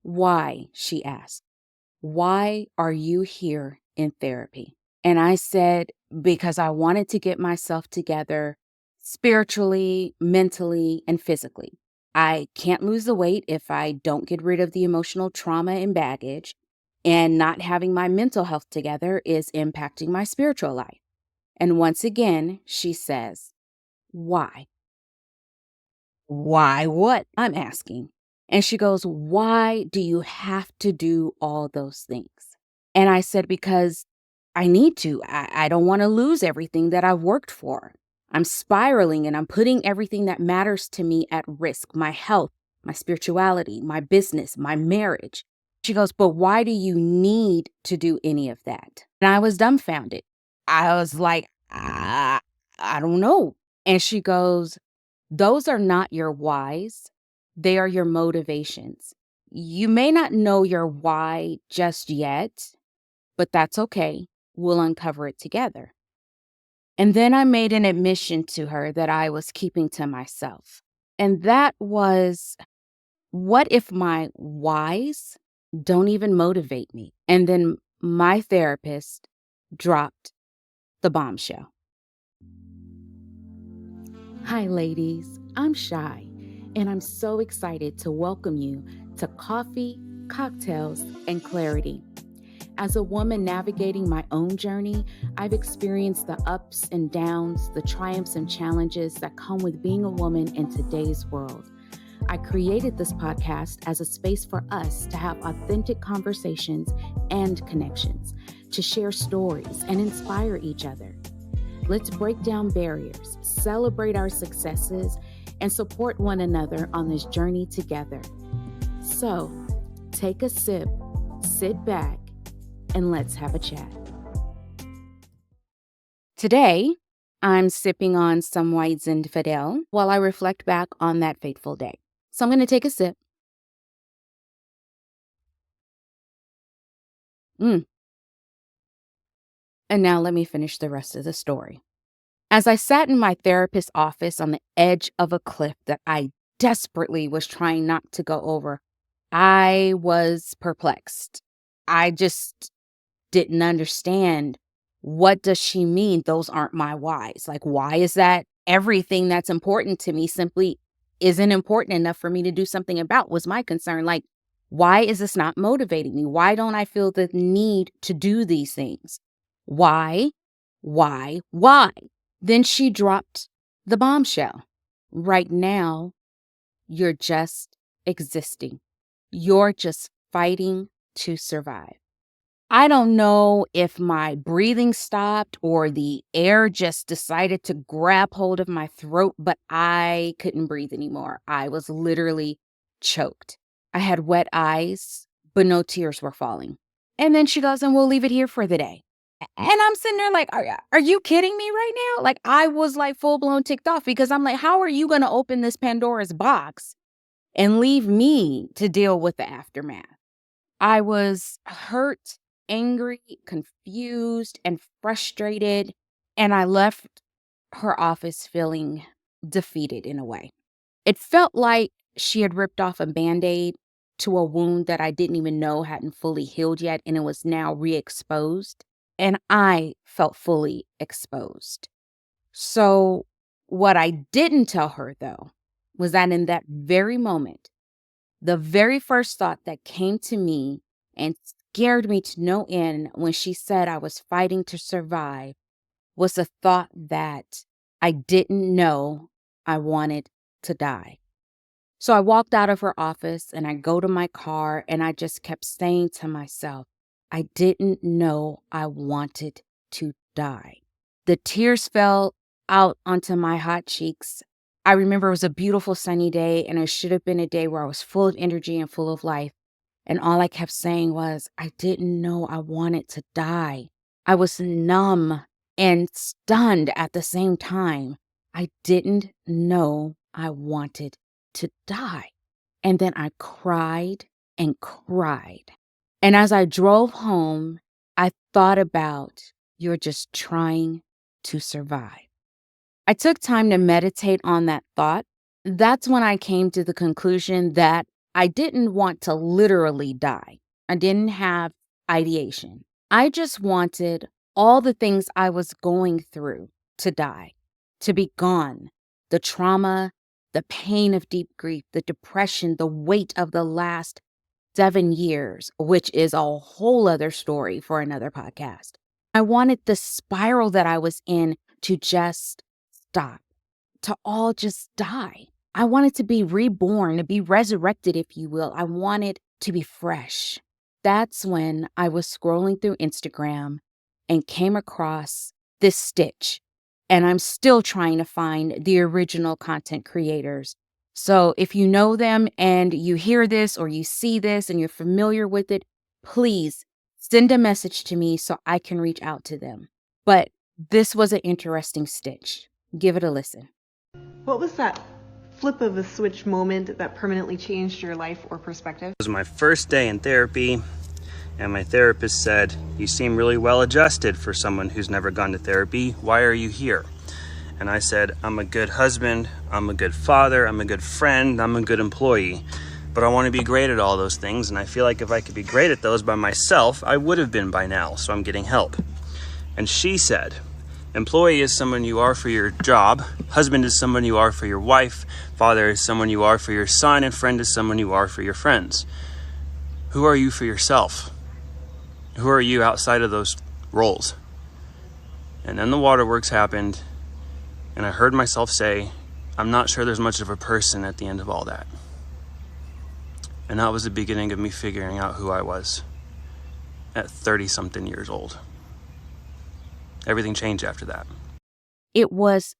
Why? She asked. Why are you here in therapy? And I said, because I wanted to get myself together spiritually, mentally, and physically. I can't lose the weight if I don't get rid of the emotional trauma and baggage. And not having my mental health together is impacting my spiritual life. And once again, she says, why? Why what? I'm asking. And she goes, why do you have to do all those things? And I said, because I need to. I don't want to lose everything that I've worked for. I'm spiraling and I'm putting everything that matters to me at risk, my health, my spirituality, my business, my marriage. She goes, but why do you need to do any of that? And I was dumbfounded. I was like, I don't know. And she goes, those are not your whys. They are your motivations. You may not know your why just yet, but that's okay. We'll uncover it together. And then I made an admission to her that I was keeping to myself. And that was, what if my whys don't even motivate me? And then my therapist dropped the bombshell. Hi, ladies. I'm Shy, and I'm so excited to welcome you to Coffee, Cocktails, and Clarity. As a woman navigating my own journey, I've experienced the ups and downs, the triumphs and challenges that come with being a woman in today's world. I created this podcast as a space for us to have authentic conversations and connections, to share stories and inspire each other. Let's break down barriers, celebrate our successes, and support one another on this journey together. So, take a sip, sit back, and let's have a chat. Today, I'm sipping on some White Zinfandel while I reflect back on that fateful day. So I'm going to take a sip. And now let me finish the rest of the story. As I sat in my therapist's office on the edge of a cliff that I desperately was trying not to go over, I was perplexed. I just didn't understand. What does she mean? Those aren't my whys. Like, why is that everything that's important to me simply isn't important enough for me to do something about, was my concern. Like, why is this not motivating me? Why don't I feel the need to do these things? Why? Why? Then she dropped the bombshell. Right now, you're just existing. You're just fighting to survive. I don't know if my breathing stopped or the air just decided to grab hold of my throat, but I couldn't breathe anymore. I was literally choked. I had wet eyes, but no tears were falling. And then she goes, and we'll leave it here for the day. And I'm sitting there like, are you kidding me right now? Like, I was like full blown ticked off because I'm like, how are you going to open this Pandora's box and leave me to deal with the aftermath? I was hurt, angry, confused, and frustrated. And I left her office feeling defeated in a way. It felt like she had ripped off a Band-Aid to a wound that I didn't even know hadn't fully healed yet, and it was now re-exposed. And I felt fully exposed. So what I didn't tell her, though, was that in that very moment, the very first thought that came to me and scared me to no end when she said I was fighting to survive was the thought that I didn't know I wanted to die. So I walked out of her office and I go to my car and I just kept saying to myself, I didn't know I wanted to die. The tears fell out onto my hot cheeks. I remember it was a beautiful sunny day and it should have been a day where I was full of energy and full of life. And all I kept saying was, I didn't know I wanted to die. I was numb and stunned at the same time. I didn't know I wanted to die. And then I cried and cried. And as I drove home, I thought about, you're just trying to survive. I took time to meditate on that thought. That's when I came to the conclusion that I didn't want to literally die. I didn't have ideation. I just wanted all the things I was going through to die, to be gone. The trauma, the pain of deep grief, the depression, the weight of the last 7 years, which is a whole other story for another podcast. I wanted the spiral that I was in to just stop, to all just die. I wanted to be reborn, to be resurrected, if you will. I wanted to be fresh. That's when I was scrolling through Instagram and came across this stitch. And I'm still trying to find the original content creators. So if you know them and you hear this or you see this and you're familiar with it, please send a message to me so I can reach out to them. But this was an interesting stitch. Give it a listen. What was that flip of a switch moment that permanently changed your life or perspective? It was my first day in therapy, and my therapist said, "You seem really well adjusted for someone who's never gone to therapy. Why are you here?" And I said, "I'm a good husband, I'm a good father, I'm a good friend, I'm a good employee, but I want to be great at all those things, and I feel like if I could be great at those by myself, I would have been by now, so I'm getting help." And she said, "Employee is someone you are for your job, husband is someone you are for your wife, father is someone you are for your son, and friend is someone you are for your friends. Who are you for yourself? Who are you outside of those roles?" And then the waterworks happened, and I heard myself say, "I'm not sure there's much of a person at the end of all that." And that was the beginning of me figuring out who I was at 30-something years old. Everything changed after that. It was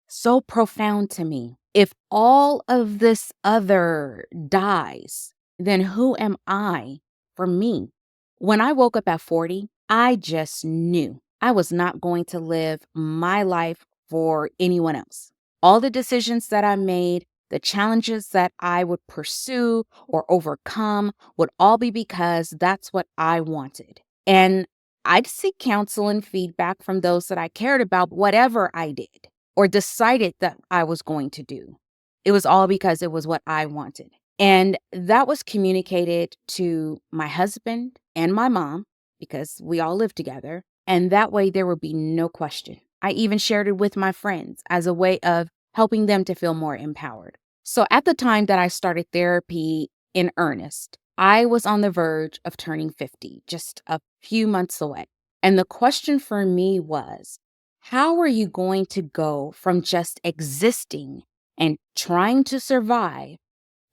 so profound to me. If all of this other dies, then who am I for me? When I woke up at 40, I just knew I was not going to live my life for anyone else. All the decisions that I made, the challenges that I would pursue or overcome would all be because that's what I wanted. And I'd seek counsel and feedback from those that I cared about, whatever I did or decided that I was going to do. It was all because it was what I wanted. And that was communicated to my husband and my mom, because we all live together. And that way there would be no question. I even shared it with my friends as a way of helping them to feel more empowered. So at the time that I started therapy in earnest, I was on the verge of turning 50, just a few months away. And the question for me was, how are you going to go from just existing and trying to survive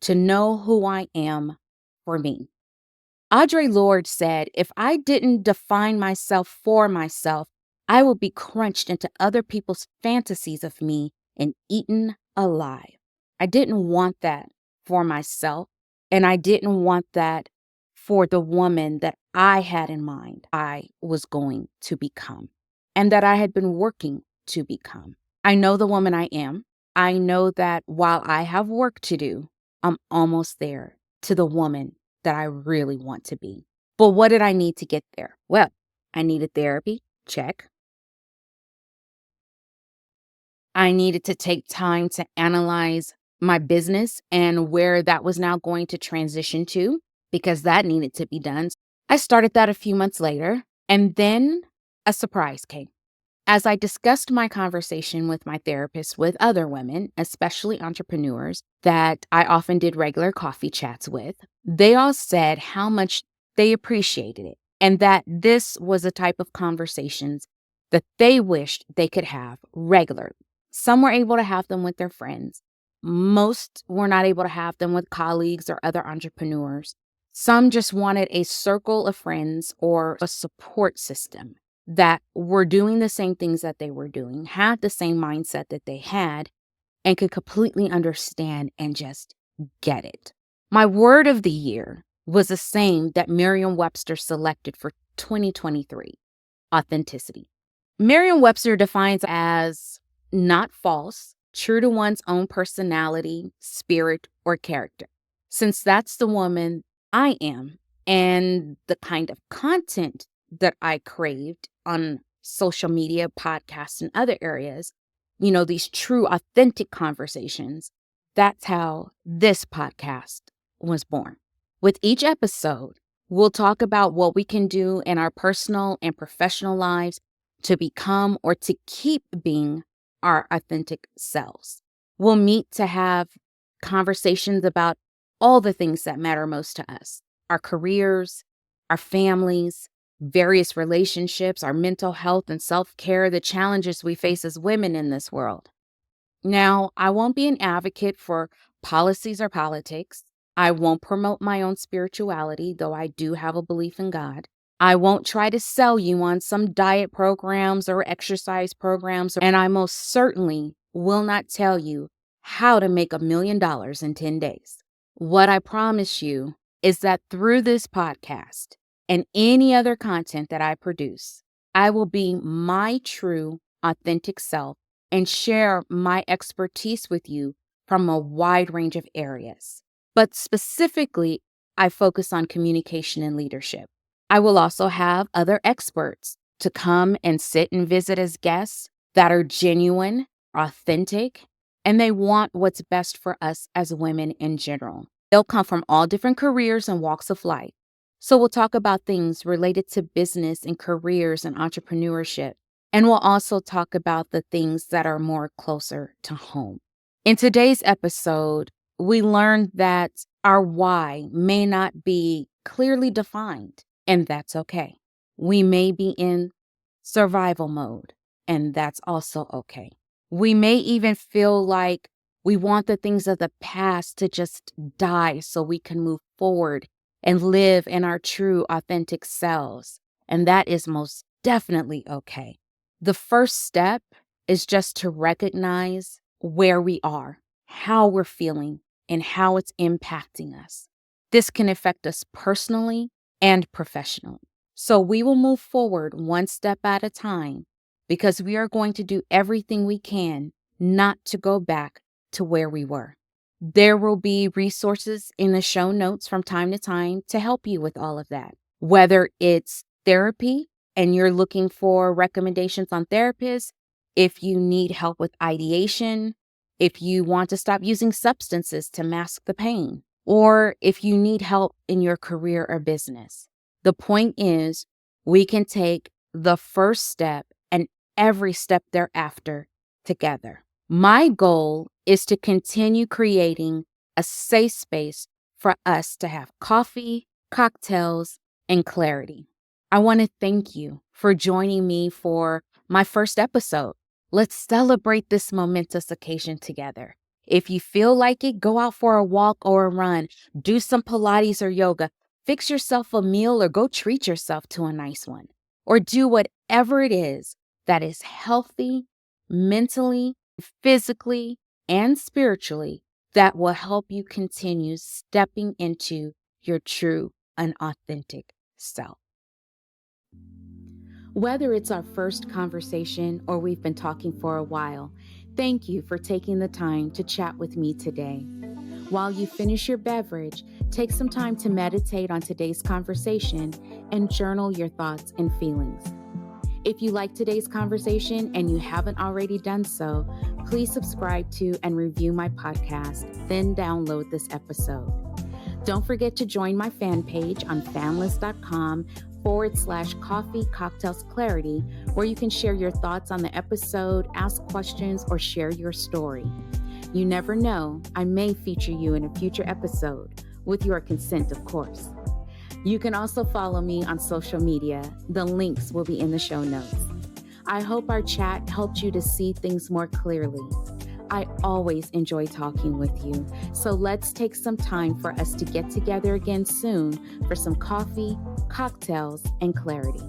to know who I am for me? Audre Lorde said, if I didn't define myself for myself, I would be crunched into other people's fantasies of me and eaten alive. I didn't want that for myself, and I didn't want that for the woman that I had in mind I was going to become and that I had been working to become. I know the woman I am. I know that while I have work to do, I'm almost there to the woman that I really want to be. But what did I need to get there? Well, I needed therapy. Check. I needed to take time to analyze my business and where that was now going to transition to, because that needed to be done. I started that a few months later, and then a surprise came. As I discussed my conversation with my therapist with other women, especially entrepreneurs that I often did regular coffee chats with, they all said how much they appreciated it and that this was a type of conversations that they wished they could have regularly. Some were able to have them with their friends. Most were not able to have them with colleagues or other entrepreneurs. Some just wanted a circle of friends or a support system that were doing the same things that they were doing, had the same mindset that they had, and could completely understand and just get it. My word of the year was the same that Merriam-Webster selected for 2023, authenticity. Merriam-Webster defines as not false, true to one's own personality, spirit, or character. Since that's the woman I am and the kind of content that I craved on social media, podcasts, and other areas, these true, authentic conversations, that's how this podcast was born. With each episode, we'll talk about what we can do in our personal and professional lives to become or to keep being our authentic selves. We'll meet to have conversations about all the things that matter most to us: our careers, our families, various relationships, our mental health and self-care, the challenges we face as women in this world. Now, I won't be an advocate for policies or politics. I won't promote my own spirituality, though I do have a belief in God. I won't try to sell you on some diet programs or exercise programs, and I most certainly will not tell you how to make $1 million in 10 days. What I promise you is that through this podcast and any other content that I produce, I will be my true, authentic self and share my expertise with you from a wide range of areas. But specifically, I focus on communication and leadership. I will also have other experts to come and sit and visit as guests that are genuine, authentic, and they want what's best for us as women in general. They'll come from all different careers and walks of life. So we'll talk about things related to business and careers and entrepreneurship. And we'll also talk about the things that are more closer to home. In today's episode, we learned that our why may not be clearly defined, and that's okay. We may be in survival mode, and that's also okay. We may even feel like we want the things of the past to just die so we can move forward and live in our true, authentic selves, and that is most definitely okay. The first step is just to recognize where we are, how we're feeling, and how it's impacting us. This can affect us personally and professionally. So we will move forward one step at a time because we are going to do everything we can not to go back to where we were. There will be resources in the show notes from time to time to help you with all of that, whether it's therapy and you're looking for recommendations on therapists, if you need help with ideation, if you want to stop using substances to mask the pain, or if you need help in your career or business. The point is, we can take the first step and every step thereafter together. My goal is to continue creating a safe space for us to have coffee, cocktails, and clarity. I want to thank you for joining me for my first episode. Let's celebrate this momentous occasion together. If you feel like it, go out for a walk or a run, do some Pilates or yoga, fix yourself a meal or go treat yourself to a nice one, or do whatever it is that is healthy, mentally, physically, and spiritually that will help you continue stepping into your true and authentic self. Whether it's our first conversation or we've been talking for a while, thank you for taking the time to chat with me today. While you finish your beverage, take some time to meditate on today's conversation and journal your thoughts and feelings. If you like today's conversation and you haven't already done so, please subscribe to and review my podcast, then download this episode. Don't forget to join my fan page on fanlist.com/coffee cocktails clarity, where you can share your thoughts on the episode, ask questions, or share your story. You never know, I may feature you in a future episode, with your consent, of course. You can also follow me on social media. The links will be in the show notes. I hope our chat helped you to see things more clearly. I always enjoy talking with you, so let's take some time for us to get together again soon for some coffee, cocktails, and clarity.